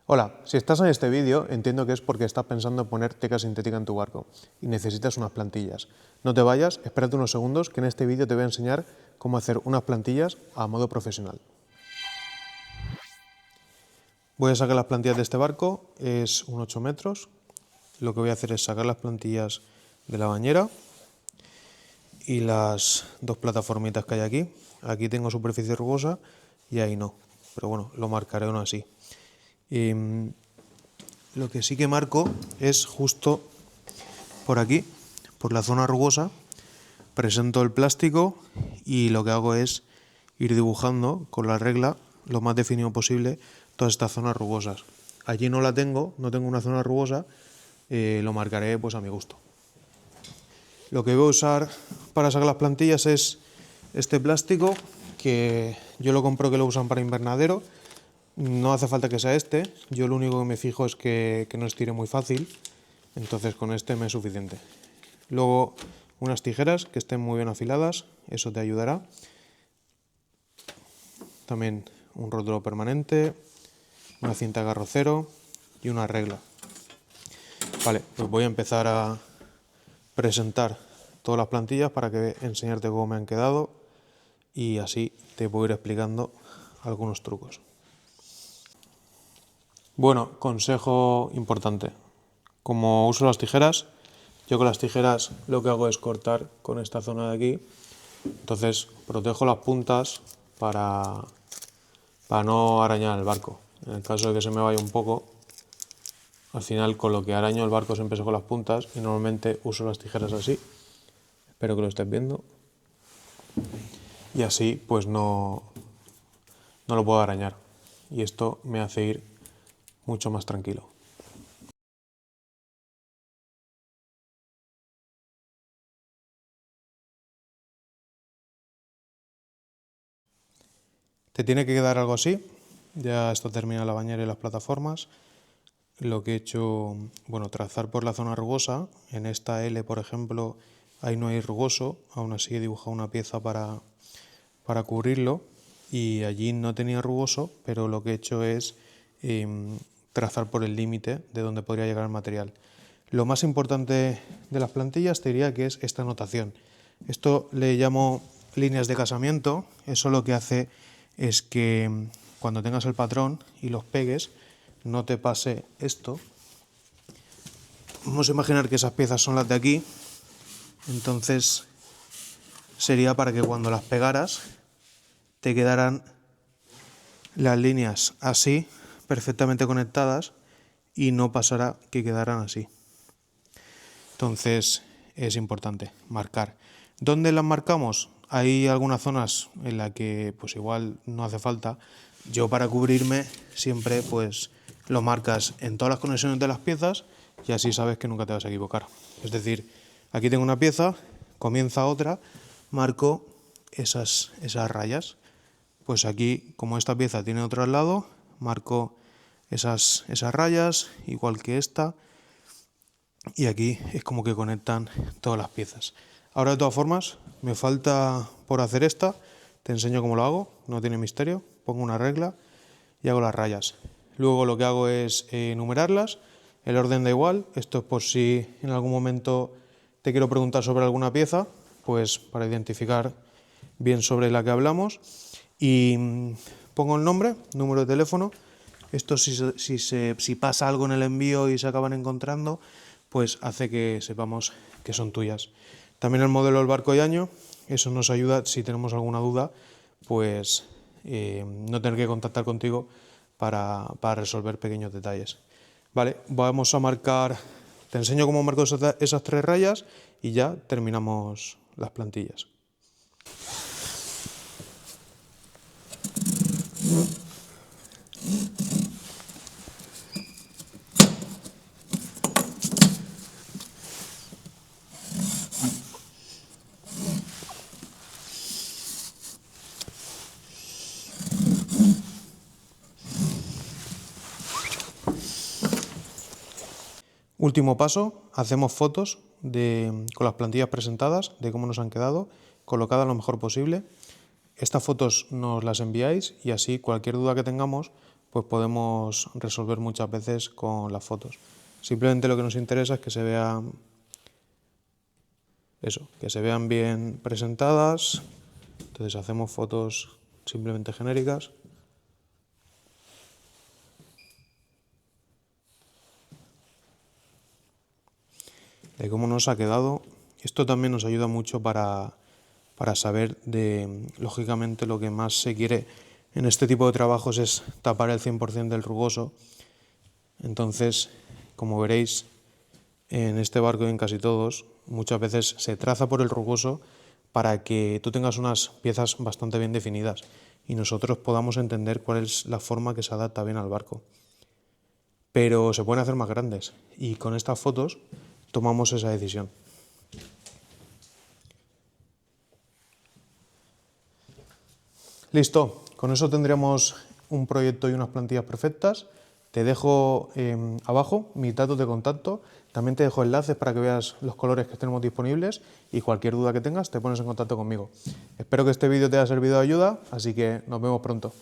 Hola, si estás en este vídeo entiendo que es porque estás pensando en poner teca sintética en tu barco y necesitas unas plantillas. No te vayas, espérate unos segundos que en este vídeo te voy a enseñar cómo hacer unas plantillas a modo profesional. Voy a sacar las plantillas de este barco, es un 8 metros. Lo que voy a hacer es sacar las plantillas de la bañera y las dos plataformitas que hay aquí. Aquí tengo superficie rugosa y ahí no, pero bueno, lo marcaré aún así. Lo que sí que marco es justo por aquí, por la zona rugosa, presento el plástico y lo que hago es ir dibujando con la regla lo más definido posible todas estas zonas rugosas. Allí no la tengo, no tengo una zona rugosa, lo marcaré pues a mi gusto. Lo que voy a usar para sacar las plantillas es este plástico, que yo lo compro que lo usan para invernadero. No hace falta que sea este, yo lo único que me fijo es que no estire muy fácil, entonces con este me es suficiente. Luego unas tijeras que estén muy bien afiladas, eso te ayudará. También un rótulo permanente, una cinta de garrocero y una regla. Vale, pues voy a empezar a presentar todas las plantillas para que enseñarte cómo me han quedado y así te puedo ir explicando algunos trucos. Bueno, consejo importante. Como uso las tijeras, yo con las tijeras lo que hago es cortar con esta zona de aquí. Entonces protejo las puntas para no arañar el barco. En el caso de que se me vaya un poco, al final con lo que araño el barco siempre es con las puntas y normalmente uso las tijeras así. Espero que lo estés viendo. Y así pues no lo puedo arañar. Y esto me hace ir mucho más tranquilo. Te tiene que quedar algo así. Ya está terminada la bañera y las plataformas. Lo que he hecho, bueno, trazar por la zona rugosa. En esta L, por ejemplo, ahí no hay rugoso. Aún así he dibujado una pieza para cubrirlo. Y allí no tenía rugoso, pero lo que he hecho es trazar por el límite de donde podría llegar el material. Lo más importante de las plantillas te diría que es esta notación. Esto le llamo líneas de casamiento. Eso lo que hace es que cuando tengas el patrón y los pegues, no te pase esto. Vamos a imaginar que esas piezas son las de aquí. Entonces sería para que cuando las pegaras te quedaran las líneas así, perfectamente conectadas, y no pasará que quedaran así. Entonces es importante marcar. ¿Dónde las marcamos? Hay algunas zonas en las que pues igual no hace falta. Yo para cubrirme siempre pues lo marcas en todas las conexiones de las piezas y así sabes que nunca te vas a equivocar. Es decir, aquí tengo una pieza, comienza otra, marco esas rayas. Pues aquí, como esta pieza tiene otro al lado, marco esas rayas, igual que esta, y aquí es como que conectan todas las piezas. Ahora, de todas formas, me falta por hacer esta, te enseño cómo lo hago, no tiene misterio, pongo una regla y hago las rayas. Luego lo que hago es numerarlas, el orden da igual, esto es por si en algún momento te quiero preguntar sobre alguna pieza, pues para identificar bien sobre la que hablamos. Y pongo el nombre, número de teléfono. Esto si pasa algo en el envío y se acaban encontrando, pues hace que sepamos que son tuyas. También el modelo del barco y año, eso nos ayuda si tenemos alguna duda, pues no tener que contactar contigo para resolver pequeños detalles. Vale, vamos a marcar, te enseño cómo marco esas 3 rayas y ya terminamos las plantillas. Último paso, hacemos fotos con las plantillas presentadas, de cómo nos han quedado, colocadas lo mejor posible. Estas fotos nos las enviáis y así cualquier duda que tengamos, pues podemos resolver muchas veces con las fotos. Simplemente lo que nos interesa es que se vean que se vean bien presentadas. Entonces hacemos fotos simplemente genéricas. De cómo nos ha quedado. Esto también nos ayuda mucho para saber lógicamente, lo que más se quiere en este tipo de trabajos es tapar el 100% del rugoso. Entonces, como veréis, en este barco y en casi todos, muchas veces se traza por el rugoso para que tú tengas unas piezas bastante bien definidas y nosotros podamos entender cuál es la forma que se adapta bien al barco. Pero se pueden hacer más grandes y con estas fotos tomamos esa decisión. Listo, con eso tendremos un proyecto y unas plantillas perfectas. Te dejo abajo mis datos de contacto, también te dejo enlaces para que veas los colores que tenemos disponibles y cualquier duda que tengas te pones en contacto conmigo. Espero que este vídeo te haya servido de ayuda, así que nos vemos pronto.